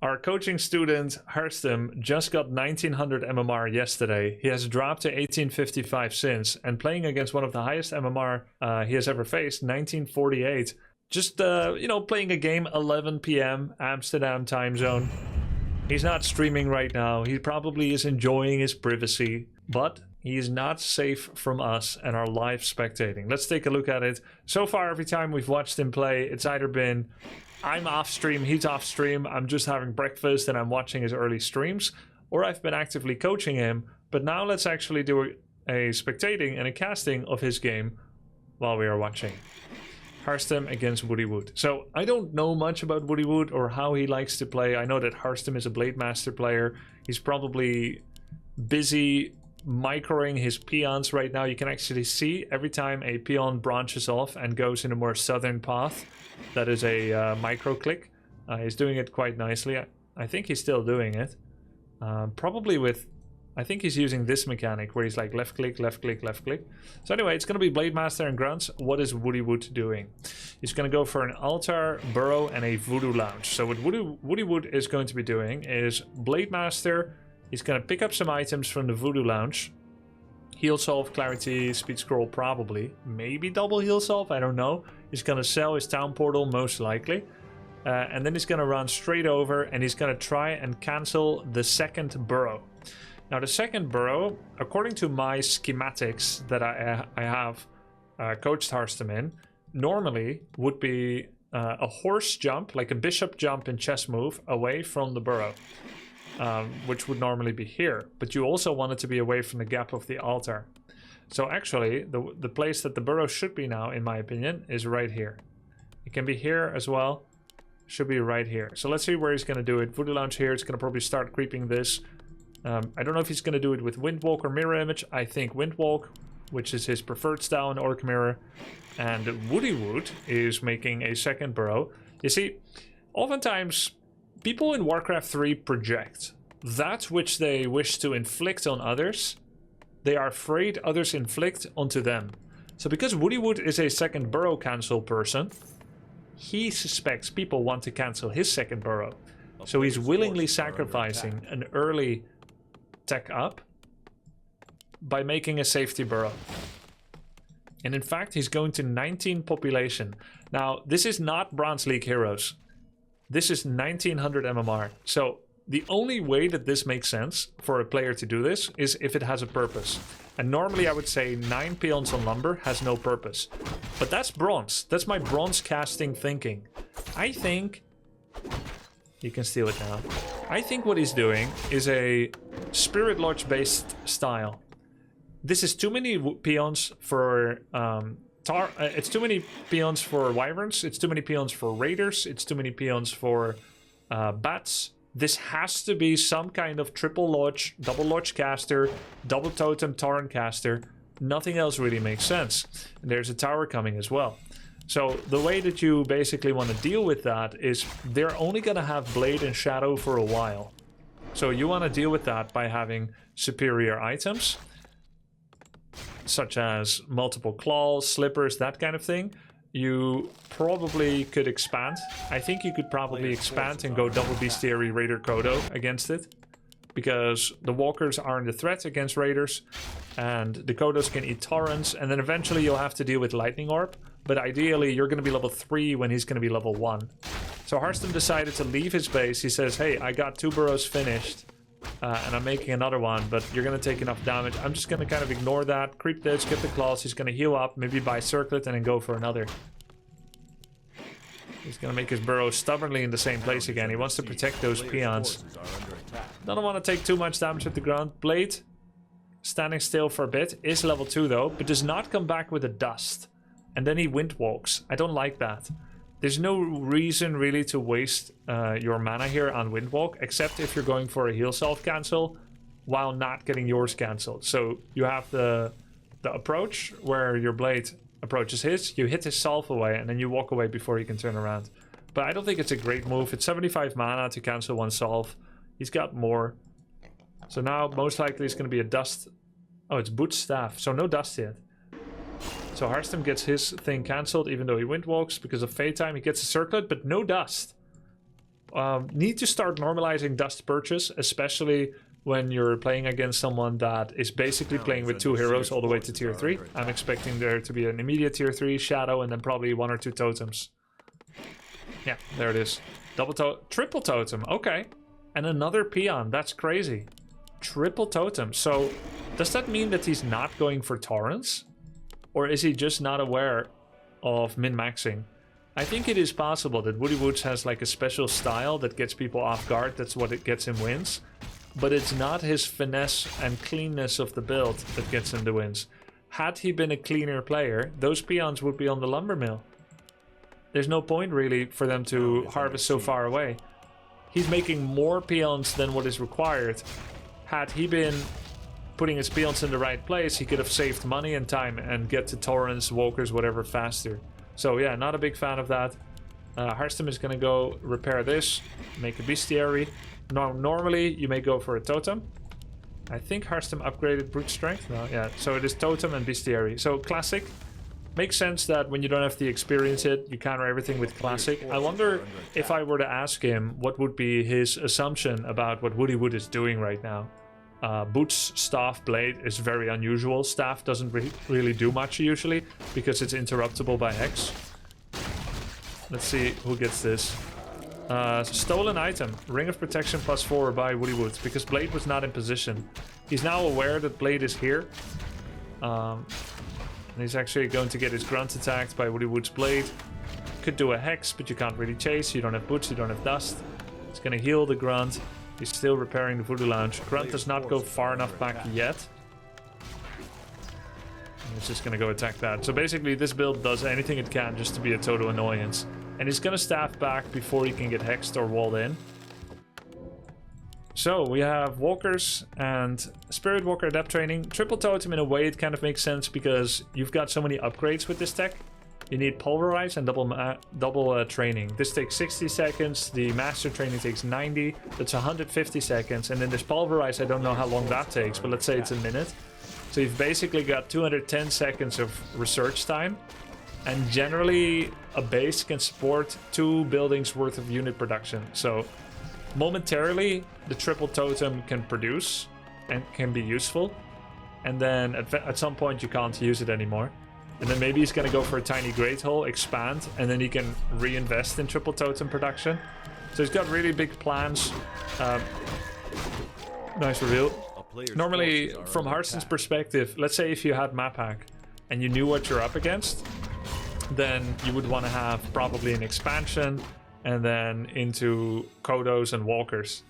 Our coaching student, Harstem, just got 1900 MMR yesterday. He has dropped to 1855 since, and playing against one of the highest MMR he has ever faced, 1948. Just, you know, playing a game 11 p.m. Amsterdam time zone. He's not streaming right now. He probably is enjoying his privacy, but he is not safe from us and our live spectating. Let's take a look at it. So far, every time we've watched him play, it's either been I'm off stream, he's off stream, I'm just having breakfast and I'm watching his early streams, or I've been actively coaching him. But now let's actually do a spectating and a casting of his game while we are watching. Harstem against WoodyWood. So I don't know much about WoodyWood or how he likes to play. I know that Harstem is a Blademaster player. He's probably busy microing his peons right now. You can actually see every time a peon branches off and goes in a more southern path, that is a micro click. He's doing it quite nicely. I think he's still doing it. Probably with, I think he's using this mechanic where he's like left click, left click, left click. So anyway, it's going to be Blademaster and Grunts. What is WoodyWood doing? He's going to go for an altar, burrow, and a voodoo lounge. So what WoodyWood is going to be doing is Blademaster. He's going to pick up some items from the voodoo lounge. Heal solve, clarity, speed scroll probably. Maybe double heal solve, I don't know. He's going to sell his town portal most likely. And then he's going to run straight over and he's going to try and cancel the second burrow. Now the second burrow, according to my schematics that I have coached Harstem in, normally would be a horse jump, like a bishop jump in chess move, away from the burrow. Which would normally be here, but you also want it to be away from the gap of the altar. So actually, the place that the burrow should be now, in my opinion, is right here. It can be here as well. Should be right here. So let's see where he's going to do it. Voodoo Lounge here. It's going to probably start creeping this. I don't know if he's going to do it with Windwalk or Mirror Image. I think Windwalk, which is his preferred style in Orc Mirror. And WoodyWood is making a second burrow. You see, oftentimes people in Warcraft 3 project that which they wish to inflict on others, they are afraid others inflict onto them. So because WoodyWood is a second burrow cancel person, he suspects people want to cancel his second burrow. So he's willingly sacrificing an early tech up by making a safety burrow. And in fact, he's going to 19 population. Now, this is not Bronze League heroes. This is 1900 MMR. So the only way that this makes sense for a player to do this is if it has a purpose. And normally I would say 9 peons on lumber has no purpose. But that's bronze. That's my bronze casting thinking. I think... You can steal it now. I think what he's doing is a Spirit Lodge based style. This is too many peons for... it's too many peons for wyverns, it's too many peons for raiders, it's too many peons for bats. This has to be some kind of triple lodge, double lodge caster, double totem Tauren caster. Nothing else really makes sense. And there's a tower coming as well. So the way that you basically want to deal with that is they're only going to have Blade and Shadow for a while. So you want to deal with that by having superior items, such as multiple claws, slippers, that kind of thing. You probably could expand. I think you could probably expand and go double bestiary Raider Kodo against it, because the walkers aren't a threat against raiders and the Kodos can eat torrents, and then eventually you'll have to deal with Lightning Orb, but ideally you're going to be level 3 when he's going to be level 1. So Harstem decided to leave his base. He says, hey, I got 2 burrows finished. And I'm making another one, but you're going to take enough damage. I'm just going to kind of ignore that. Creep this, get the claws. He's going to heal up, maybe buy circlet, and then go for another. He's going to make his burrow stubbornly in the same place again. He wants to protect those peons. Doesn't want to take too much damage at the ground. Blade, standing still for a bit. Is level 2 though, but does not come back with a dust. And then he windwalks. I don't like that. There's no reason really to waste your mana here on Windwalk, except if you're going for a heal self cancel while not getting yours cancelled. So you have the approach where your blade approaches his, you hit his self away, and then you walk away before he can turn around. But I don't think it's a great move. It's 75 mana to cancel one solve. He's got more. So now most likely it's going to be a dust. Oh, it's Boot's staff, so no dust yet. So Harstem gets his thing cancelled, even though he windwalks because of fade time. He gets a circlet, but no dust. need to start normalizing dust purchase, especially when you're playing against someone that is basically playing with 2 heroes all the way to tier 3. I'm expecting there to be an immediate tier 3 shadow and then probably 1 or 2 totems. Yeah, there it is. Triple totem, okay. And another peon, that's crazy. Triple totem, so does that mean that he's not going for torrents? Or is he just not aware of min-maxing? I think it is possible that WoodyWood has like a special style that gets people off guard, that's what it gets him wins. But it's not his finesse and cleanness of the build that gets him the wins. Had he been a cleaner player, those peons would be on the lumber mill. There's no point really for them to harvest so far away. He's making more peons than what is required. Had he been putting his peons in the right place, he could have saved money and time and get to torrents, walkers, whatever faster. So yeah, not a big fan of that. Harstem is gonna go repair this, make a bestiary. Normally, you may go for a totem. I think Harstem upgraded brute strength. No, yeah. So it is totem and bestiary. So classic. Makes sense that when you don't have the experience yet, you counter everything with classic. I wonder if I were to ask him what would be his assumption about what WoodyWood is doing right now. Boots, staff, blade is very unusual. Staff doesn't really do much usually because it's interruptible by hex. Let's see who gets this. Stolen item, Ring of Protection +4 by WoodyWood, because Blade was not in position. He's now aware that Blade is here. And he's actually going to get his grunt attacked by WoodyWood's Blade. Could do a hex, but you can't really chase. You don't have boots, you don't have dust. It's going to heal the grunt. He's still repairing the Voodoo Lounge. Grunt does not go far enough back yet. And he's just going to go attack that. So basically this build does anything it can just to be a total annoyance. And he's gonna staff back before he can get hexed or walled in. So we have walkers and Spirit Walker Adept training. Triple totem in a way it kind of makes sense because you've got so many upgrades with this tech. You need pulverize and double training. This takes 60 seconds. The master training takes 90. That's 150 seconds. And then this pulverize, I don't know how long that takes, but let's say it's a minute. So you've basically got 210 seconds of research time. And generally, a base can support 2 buildings worth of unit production. So momentarily, the triple totem can produce and can be useful. And then at some point, you can't use it anymore. And then maybe he's going to go for a tiny great hole, expand, and then he can reinvest in triple totem production. So he's got really big plans. Nice reveal. Normally, from Harstem's perspective, let's say if you had map hack and you knew what you're up against, then you would want to have probably an expansion and then into Kodos and walkers.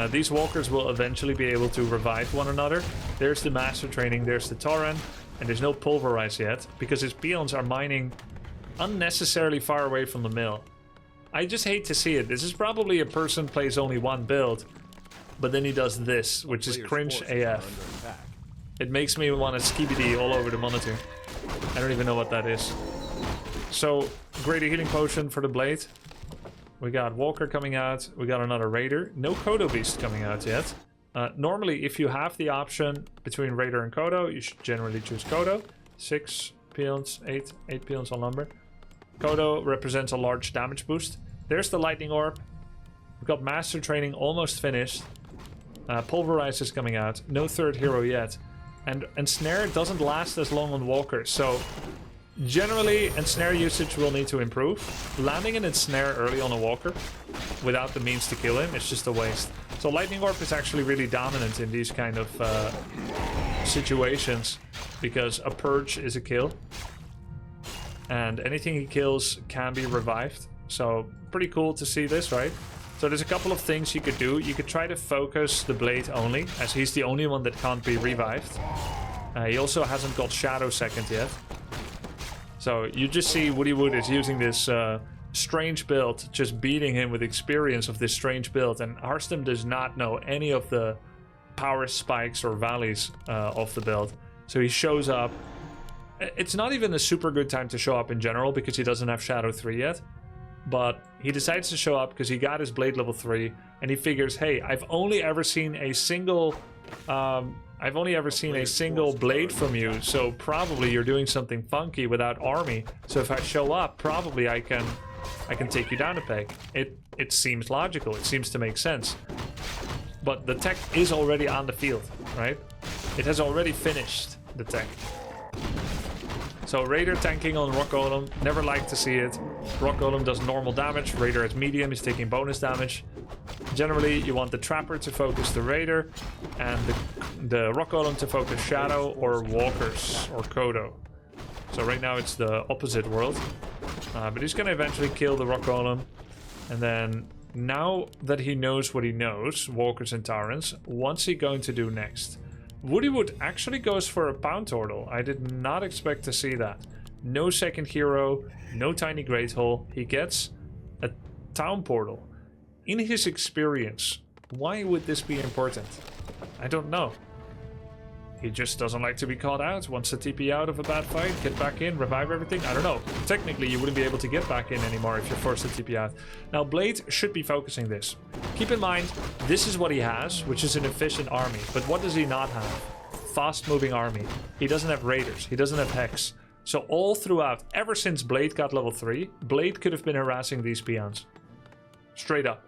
These walkers will eventually be able to revive one another. There's the master training, there's the torrent, and there's no pulverize yet because his peons are mining unnecessarily far away from the mill. I just hate to see it. This is probably a person plays only one build, but then he does this, which is cringe AF. It makes me want to skibidi all over the monitor. I don't even know what that is. So, greater healing potion for the blade. We got Walker coming out. We got another Raider. No Kodo Beast coming out yet. Normally, if you have the option between Raider and Kodo, you should generally choose Kodo. 6 peons, 8 peons on lumber. Kodo represents a large damage boost. There's the Lightning Orb. We've got Master Training almost finished. Pulverize is coming out. No third hero yet. And Ensnare doesn't last as long on Walker, so generally Ensnare usage will need to improve. Landing an Ensnare early on a Walker without the means to kill him is just a waste. So Lightning Orb is actually really dominant in these kind of situations because a Purge is a kill. And anything he kills can be revived. So pretty cool to see this, right? So there's a couple of things you could do. You could try to focus the blade only, as he's the only one that can't be revived. He also hasn't got Shadow second yet. So you just see WoodyWood is using this strange build, just beating him with experience of this strange build. And Harstem does not know any of the power spikes or valleys of the build. So he shows up. It's not even a super good time to show up in general because he doesn't have Shadow 3 yet. But he decides to show up because he got his blade level 3 and he figures, hey, I've only ever seen a single blade from you, so probably you're doing something funky without army. So if I show up, probably I can take you down a peg. it seems logical, it seems to make sense. But the tech is already on the field, right? It has already finished the tech. So Raider tanking on Rock Golem, never like to see it. Rock Golem does normal damage, Raider has medium, he's taking bonus damage. Generally, you want the Trapper to focus the Raider, and the Rock Golem to focus Shadow or Walkers or Kodo. So right now it's the opposite world. But he's gonna eventually kill the Rock Golem. And then, now that he knows what he knows, Walkers and Tyrants, what's he going to do next? WoodyWood actually goes for a Pound Turtle. I did not expect to see that. No second hero, no tiny Great Hole. He gets a Town Portal. In his experience, why would this be important? I don't know. He just doesn't like to be caught out, wants to TP out of a bad fight, get back in, revive everything. I don't know. Technically, you wouldn't be able to get back in anymore if you're forced to TP out. Now, Blade should be focusing this. Keep in mind, this is what he has, which is an efficient army. But what does he not have? Fast-moving army. He doesn't have Raiders. He doesn't have Hex. So all throughout, ever since Blade got level 3, Blade could have been harassing these peons. Straight up.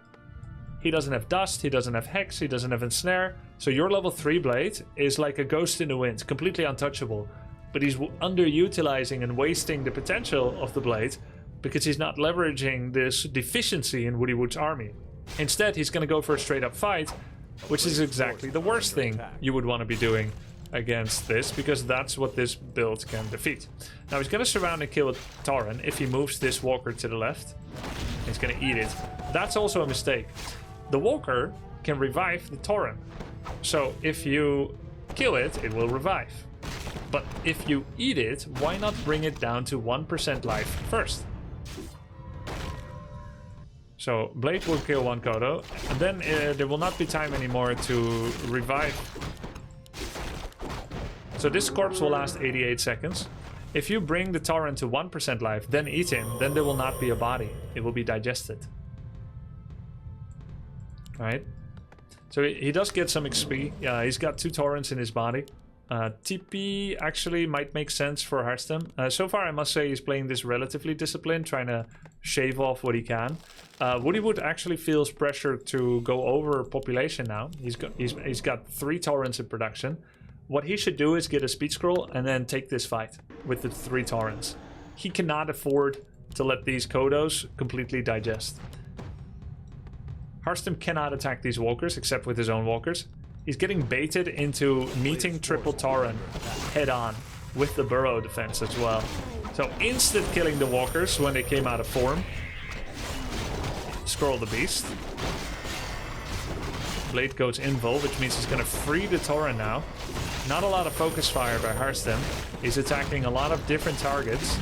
He doesn't have Dust, he doesn't have Hex, he doesn't have Ensnare. So your level 3 Blade is like a ghost in the wind, completely untouchable. But he's underutilizing and wasting the potential of the Blade because he's not leveraging this deficiency in WoodyWood's army. Instead, he's going to go for a straight up fight, which is exactly the worst thing you would want to be doing against this, because that's what this build can defeat. Now he's going to surround and kill a Tauren if he moves this Walker to the left. He's going to eat it. That's also a mistake. The Walker can revive the Tauren. So if you kill it, it will revive. But if you eat it, why not bring it down to 1% life first? So Blade will kill one Kodo, and then there will not be time anymore to revive. So this corpse will last 88 seconds. If you bring the Tauren to 1% life, then eat him, then there will not be a body. It will be digested. Right? So he does get some XP. He's got 2 Taurens in his body. TP actually might make sense for Harstem. So far, I must say he's playing this relatively disciplined, trying to shave off what he can. WoodyWood actually feels pressure to go over population now. He's got 3 Taurens in production. What he should do is get a speed scroll and then take this fight with the 3 Taurens. He cannot afford to let these Kodos completely digest. Harstem cannot attack these Walkers except with his own Walkers. He's getting baited into meeting triple Tauren head on with the burrow defense as well. So instant killing the Walkers when they came out of form. Scroll the beast. Blade goes invul, which means he's going to free the Tauren now. Not a lot of focus fire by Harstem. He's attacking a lot of different targets.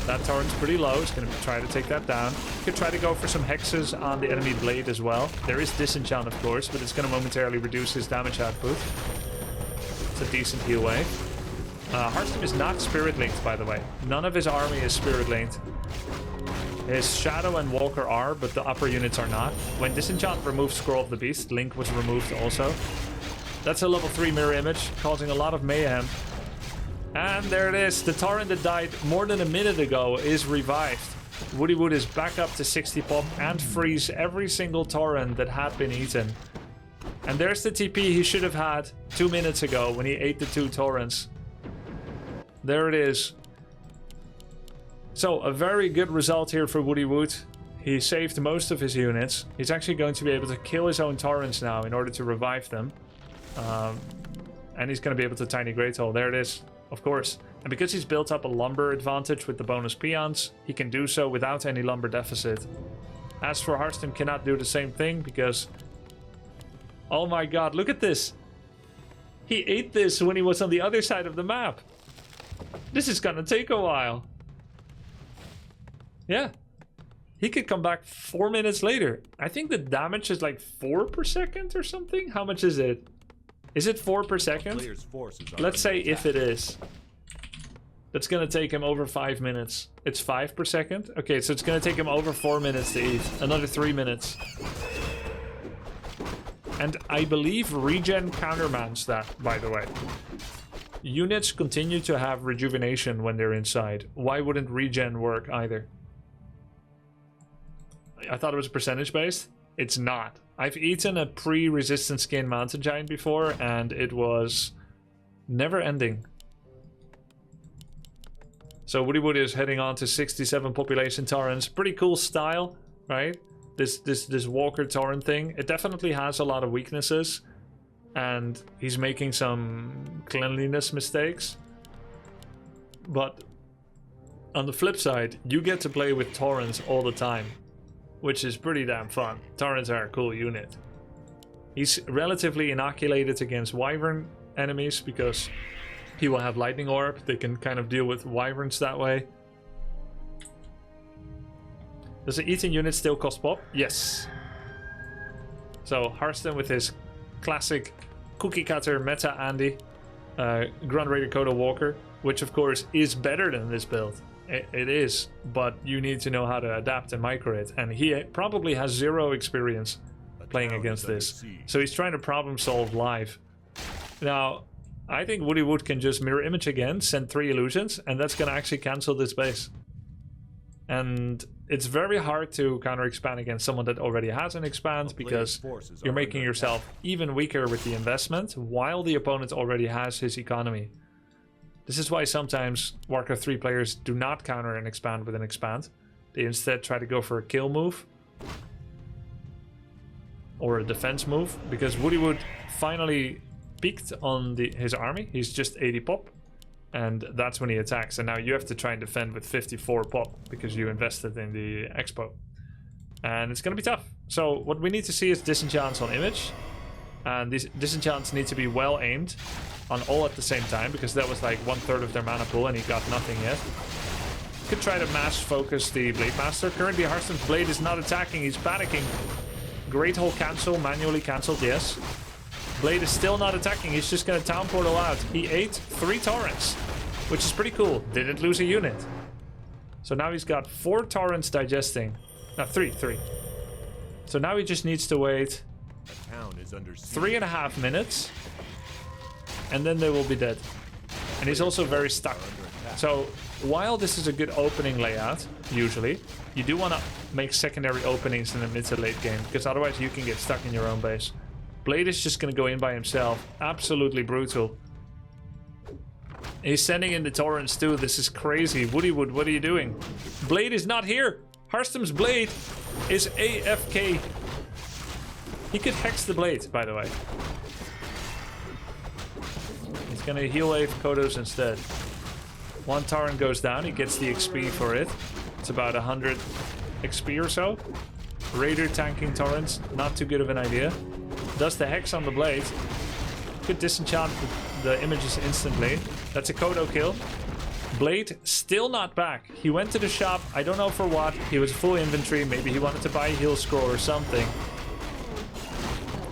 That Tauren's pretty low. He's going to try to take that down. Could try to go for some hexes on the enemy Blade as well. There is disenchant, of course, but it's going to momentarily reduce his damage output. It's a decent heal wave. Harstem is not spirit linked, by the way. None of his army is spirit linked. His Shadow and Walker are, but the upper units are not. When Disenchant removed Scroll of the Beast, Link was removed also. That's a level 3 mirror image, causing a lot of mayhem. And there it is. The Tauren that died more than a minute ago is revived. WoodyWood is back up to 60 pop and frees every single Tauren that had been eaten. And there's the TP he should have had 2 minutes ago when he ate the 2 Taurens. There it is. So, a very good result here for WoodyWood. He saved most of his units. He's actually going to be able to kill his own Taurens now in order to revive them. And he's going to be able to Tiny Great Hole. There it is, of course. And because he's built up a lumber advantage with the bonus peons, he can do so without any lumber deficit. As for Harstem, cannot do the same thing because... Oh my god, look at this! He ate this when he was on the other side of the map. This is gonna take a while. Yeah. He could come back 4 minutes later. I think the damage is like 4 per second or something. How much is it? Is it 4 per second? Let's say if it is. That's gonna take him over 5 minutes. It's 5 per second? Okay, so it's gonna take him over 4 minutes to eat. Another 3 minutes. And I believe regen countermands that, by the way. Units continue to have rejuvenation when they're inside. Why wouldn't regen work either? I thought it was percentage based. It's not. I've eaten a pre-resistant skin mountain giant before, and it was never ending. So WoodyWood is heading on to 67 population torrents. Pretty cool style, right? This Walker torrent thing. It definitely has a lot of weaknesses, and he's making some cleanliness mistakes. But on the flip side, you get to play with torrents all the time, which is pretty damn fun. Torrents are a cool unit. He's relatively inoculated against wyvern enemies because he will have lightning orb. They can kind of deal with wyverns that way. Does the eating unit still cost pop? Yes. So Harstem with his classic cookie cutter meta Andy, Grunt Raider Kodo Walker, which of course is better than this build. It is, but you need to know how to adapt and micro it, and he probably has zero experience playing against this. So he's trying to problem solve live. Now, I think WoodyWood can just mirror image again, send 3 illusions, and that's gonna actually cancel this base. And it's very hard to counter expand against someone that already has an expand, because you're making yourself even weaker with the investment while the opponent already has his economy. This is why sometimes Warcraft 3 players do not counter an expand with an expand. They instead try to go for a kill move or a defense move, because WoodyWood finally peaked on his army. He's just 80 pop, and that's when he attacks. And now you have to try and defend with 54 pop because you invested in the expo, and it's gonna be tough. So what we need to see is disenchants on image, and these disenchants need to be well aimed on all at the same time, because that was like 1/3 of their mana pool and he got nothing yet. Could try to mass focus the Blademaster. Currently Harstem's blade is not attacking, he's panicking. Great Hole cancel, manually cancelled, yes. Blade is still not attacking, he's just gonna town portal out. He ate 3 torrents, which is pretty cool. Didn't lose a unit. So now he's got 4 torrents digesting. No, 3. So now he just needs to wait 3.5 minutes, and then they will be dead. And he's also very stuck. So while this is a good opening layout, usually, you do want to make secondary openings in the mid to late game, because otherwise you can get stuck in your own base. Blade is just going to go in by himself. Absolutely brutal. He's sending in the torrents too. This is crazy. WoodyWood, what are you doing? Blade is not here. Harstem's blade is AFK. He could hex the blade, by the way. He's gonna heal wave Kodos instead. 1 torrent goes down, he gets the XP for it. It's about 100 XP or so. Raider tanking torrents, not too good of an idea. Does the hex on the blade. Could disenchant the images instantly. That's a Kodo kill. Blade still not back. He went to the shop, I don't know for what. He was full inventory, maybe he wanted to buy a heal scroll or something.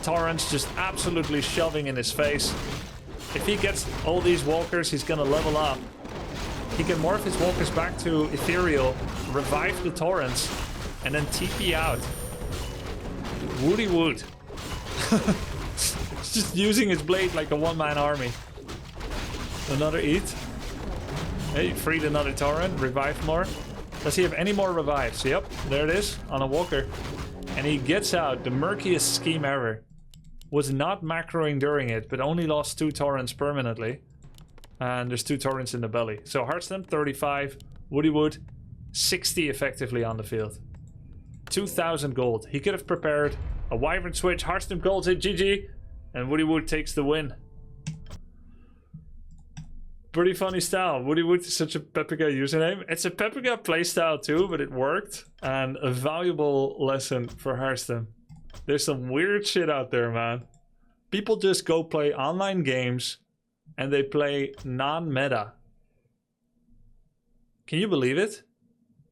Torrents just absolutely shoving in his face. If he gets all these walkers, he's gonna level up. He can morph his walkers back to ethereal, revive the torrents, and then TP out. WoodyWood. He's just using his blade like a one-man army. Another eat. Hey, freed another torrent, revived more. Does he have any more revives? Yep, there it is, on a walker. And he gets out, the murkiest scheme ever. Was not macroing during it, but only lost 2 torrents permanently. And there's 2 torrents in the belly. So Harstem, 35. WoodyWood, 60 effectively on the field. 2,000 gold. He could have prepared a wyvern switch. Harstem golds it, GG. And WoodyWood takes the win. Pretty funny style. WoodyWood is such a Pepega username. It's a Pepega playstyle too, but it worked. And a valuable lesson for Harstem. There's some weird shit out there, man. People just go play online games and they play non-meta. Can you believe it?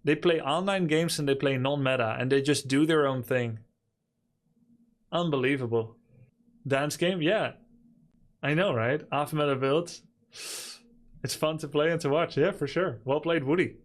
They play online games and they play non-meta and they just do their own thing. Unbelievable. Dance game? Yeah. I know, right? Half meta builds. It's fun to play and to watch. Yeah, for sure. Well played, Woody.